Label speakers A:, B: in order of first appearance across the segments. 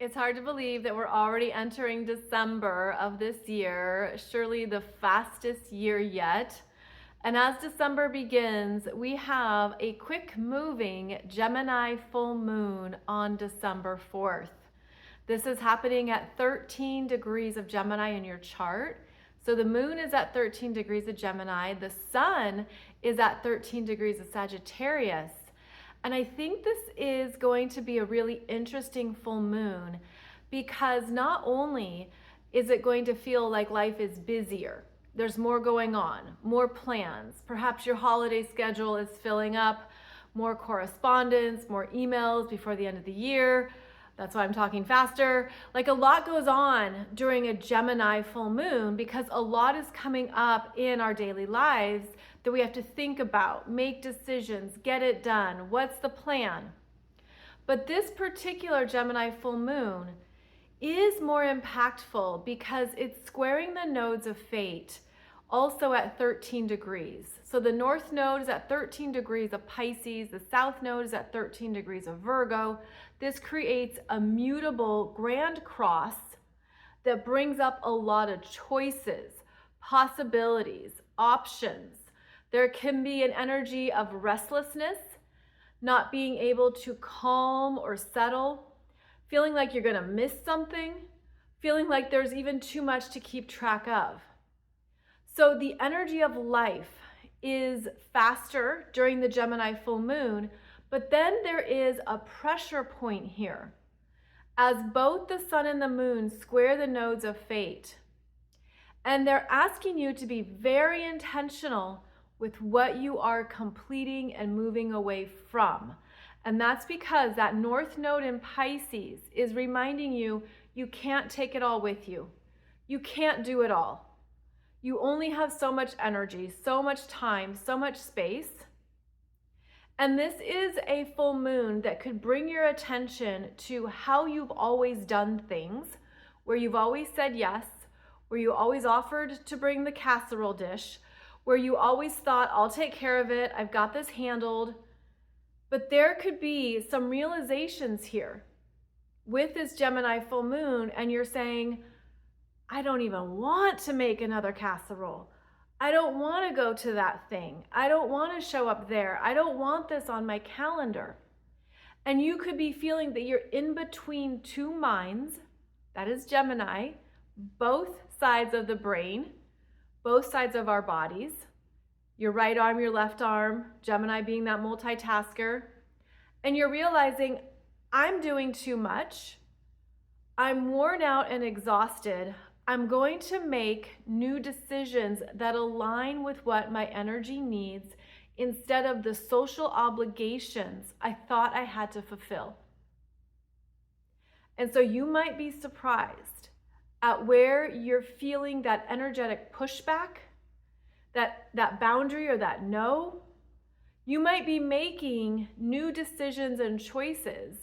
A: It's hard to believe that we're already entering December of this year, surely the fastest year yet. And as December begins, we have a quick moving Gemini full moon on December 4th. This is happening at 13 degrees of Gemini in your chart. So the moon is at 13 degrees of Gemini. The sun is at 13 degrees of Sagittarius. And I think this is going to be a really interesting full moon because not only is it going to feel like life is busier, there's more going on, more plans. Perhaps your holiday schedule is filling up, more correspondence, more emails before the end of the year. That's why I'm talking faster. Like a lot goes on during a Gemini full moon because a lot is coming up in our daily lives that we have to think about, make decisions, get it done. What's the plan? But this particular Gemini full moon is more impactful because it's squaring the nodes of fate also at 13 degrees. So the north node is at 13 degrees of Pisces, the south node is at 13 degrees of Virgo. This creates a mutable grand cross that brings up a lot of choices, possibilities, options. There can be an energy of restlessness, not being able to calm or settle, feeling like you're gonna miss something, feeling like there's even too much to keep track of. So the energy of life is faster during the Gemini full moon, but then there is a pressure point here as both the sun and the moon square the nodes of fate. And they're asking you to be very intentional with what you are completing and moving away from. And that's because that north node in Pisces is reminding you, you can't take it all with you. You can't do it all. You only have so much energy, so much time, so much space. And this is a full moon that could bring your attention to how you've always done things, where you've always said yes, where you always offered to bring the casserole dish, where you always thought, I'll take care of it, I've got this handled. But there could be some realizations here with this Gemini full moon, and you're saying, I don't even want to make another casserole. I don't want to go to that thing. I don't want to show up there. I don't want this on my calendar. And you could be feeling that you're in between two minds. That is Gemini, both sides of the brain, both sides of our bodies. Your right arm, your left arm, Gemini being that multitasker. And you're realizing, I'm doing too much. I'm worn out and exhausted. I'm going to make new decisions that align with what my energy needs instead of the social obligations I thought I had to fulfill. And so you might be surprised at where you're feeling that energetic pushback, that boundary or that no. You might be making new decisions and choices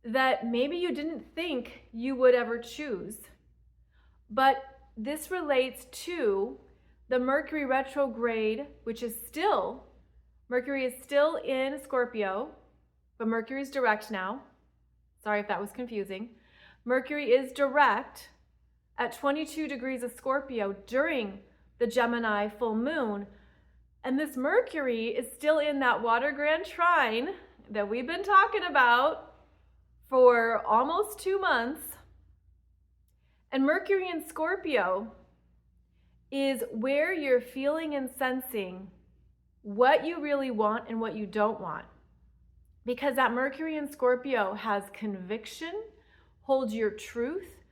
A: that maybe you didn't think you would ever choose. But this relates to the Mercury retrograde, which is still, Mercury is still in Scorpio, but Mercury is direct now. Sorry if that was confusing. Mercury is direct at 22 degrees of Scorpio during the Gemini full moon. And this Mercury is still in that Water Grand Trine that we've been talking about for almost 2 months. And Mercury in Scorpio is where you're feeling and sensing what you really want and what you don't want. Because that Mercury in Scorpio has conviction, holds your truth,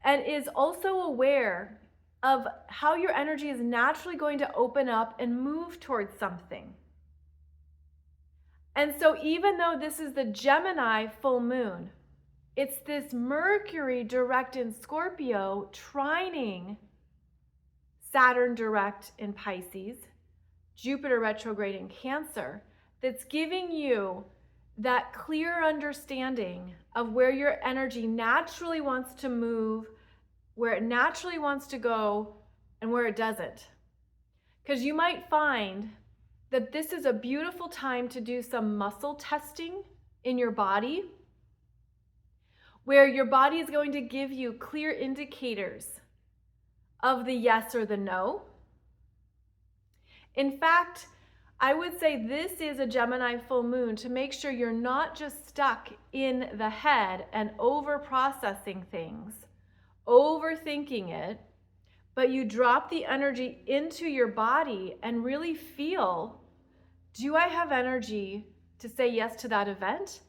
A: and is also aware of how your energy is naturally going to open up and move towards something. And so even though this is the Gemini full moon, it's this Mercury direct in Scorpio trining Saturn direct in Pisces, Jupiter retrograde in Cancer, that's giving you that clear understanding of where your energy naturally wants to move, where it naturally wants to go, and where it doesn't. Because you might find that this is a beautiful time to do some muscle testing in your body, where your body is going to give you clear indicators of the yes or the no. In fact, I would say this is a Gemini full moon to make sure you're not just stuck in the head and over-processing things, overthinking it, but you drop the energy into your body and really feel, do I have energy to say yes to that event?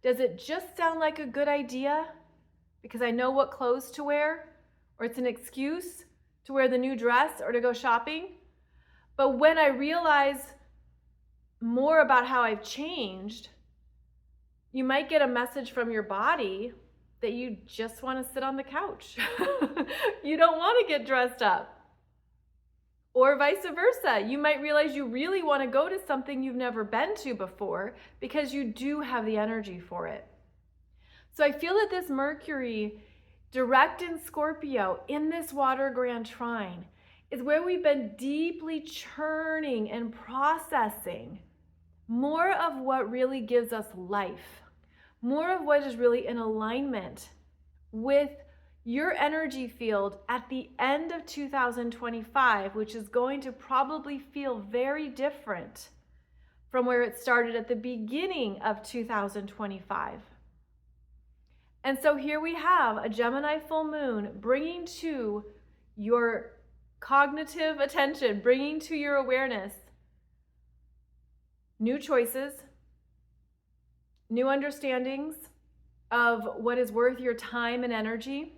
A: Does it just sound like a good idea because I know what clothes to wear, or it's an excuse to wear the new dress or to go shopping? But when I realize more about how I've changed, you might get a message from your body that you just want to sit on the couch. You don't want to get dressed up. Or vice versa. You might realize you really want to go to something you've never been to before because you do have the energy for it. So I feel that this Mercury direct in Scorpio in this Water Grand Trine is where we've been deeply churning and processing more of what really gives us life, more of what is really in alignment with your energy field at the end of 2025, which is going to probably feel very different from where it started at the beginning of 2025. And so here we have a Gemini full moon bringing to your cognitive attention, bringing to your awareness new choices, new understandings of what is worth your time and energy.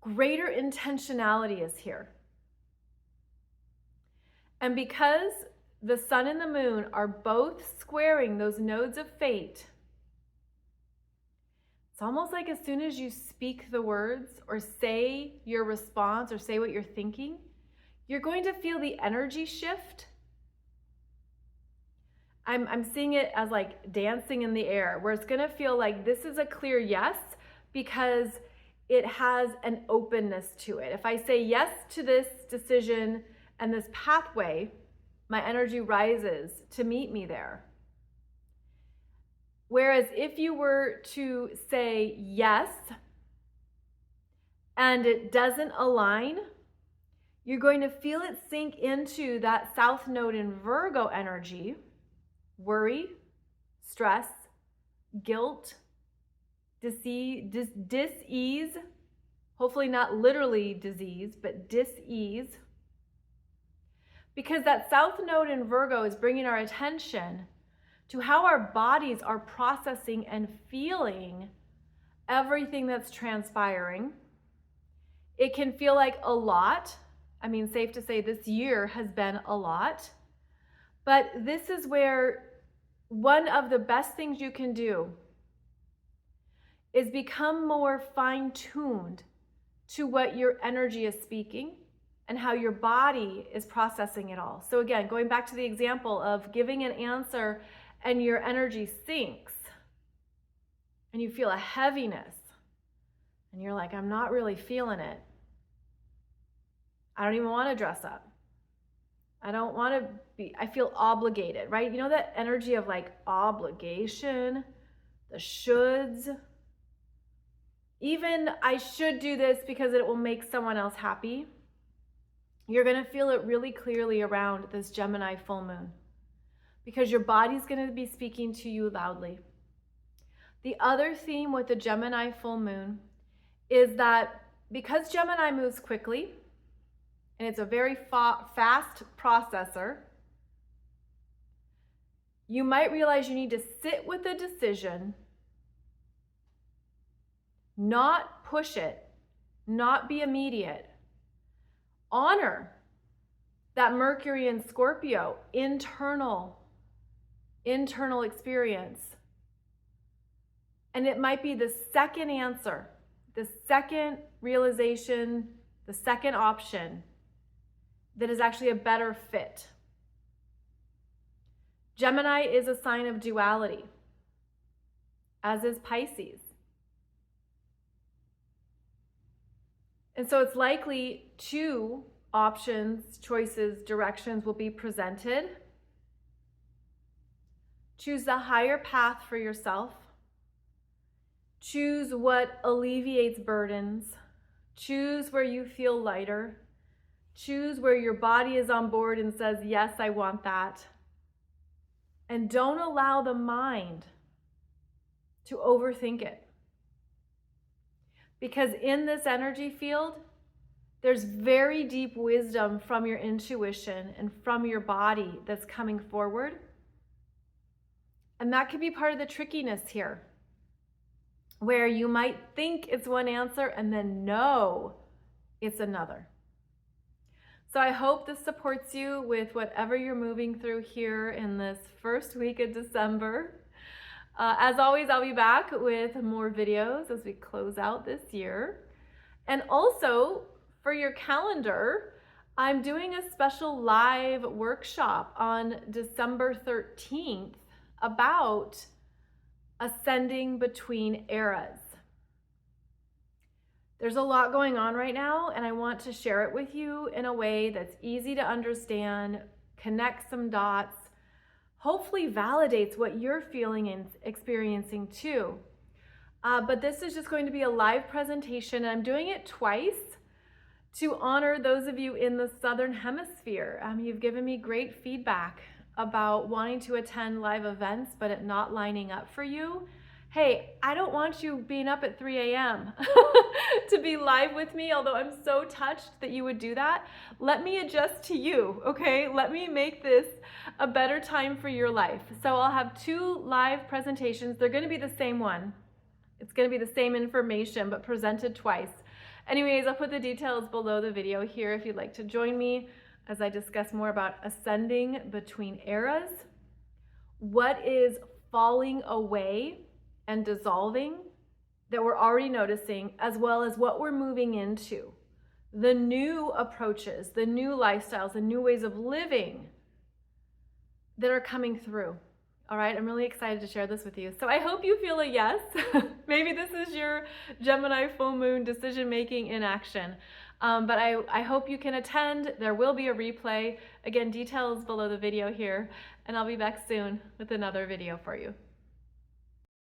A: Greater intentionality is here. And because the sun and the moon are both squaring those nodes of fate, it's almost like as soon as you speak the words or say your response or say what you're thinking, you're going to feel the energy shift. I'm seeing it as like dancing in the air, where it's going to feel like this is a clear yes because it has an openness to it. If I say yes to this decision and this pathway, my energy rises to meet me there. Whereas if you were to say yes and it doesn't align, you're going to feel it sink into that South Node in Virgo energy, worry, stress, guilt, dis-ease, hopefully not literally disease, but dis-ease. Because that South Node in Virgo is bringing our attention to how our bodies are processing and feeling everything that's transpiring. It can feel like a lot. I mean, safe to say this year has been a lot. But this is where one of the best things you can do is become more fine-tuned to what your energy is speaking and how your body is processing it all. So again, going back to the example of giving an answer and your energy sinks and you feel a heaviness and you're like, I'm not really feeling it. I don't even want to dress up. I don't want to be, I feel obligated, right? You know that energy of like obligation, the shoulds. Even I should do this because it will make someone else happy. You're going to feel it really clearly around this Gemini full moon because your body's going to be speaking to you loudly. The other theme with the Gemini full moon is that because Gemini moves quickly and it's a very fast processor, you might realize you need to sit with a decision, not push it, not be immediate. Honor that Mercury in Scorpio, internal experience. And it might be the second answer, the second realization, the second option that is actually a better fit. Gemini is a sign of duality, as is Pisces. And so it's likely two options, choices, directions will be presented. Choose the higher path for yourself. Choose what alleviates burdens. Choose where you feel lighter. Choose where your body is on board and says, yes, I want that. And don't allow the mind to overthink it. Because in this energy field, there's very deep wisdom from your intuition and from your body that's coming forward. And that could be part of the trickiness here, where you might think it's one answer and then no, it's another. So I hope this supports you with whatever you're moving through here in this first week of December. As always, I'll be back with more videos as we close out this year. And also, for your calendar, I'm doing a special live workshop on December 13th about ascending between eras. There's a lot going on right now, and I want to share it with you in a way that's easy to understand, connect some dots, hopefully validates what you're feeling and experiencing too. But this is just going to be a live presentation. I'm doing it twice to honor those of you in the Southern Hemisphere. You've given me great feedback about wanting to attend live events, but it not lining up for you. Hey, I don't want you being up at 3 a.m. to be live with me, although I'm so touched that you would do that. Let me adjust to you, okay? Let me make this a better time for your life. So I'll have 2 live presentations. They're gonna be the same one. It's gonna be the same information, but presented twice. Anyways, I'll put the details below the video here if you'd like to join me as I discuss more about ascending between eras, what is falling away and dissolving that we're already noticing, as well as what we're moving into, the new approaches, the new lifestyles, the new ways of living that are coming through. All right, I'm really excited to share this with you. So I hope you feel a yes. Maybe this is your Gemini full moon decision making in action. But I hope you can attend. There will be a replay. Again, details below the video here, and I'll be back soon with another video for you.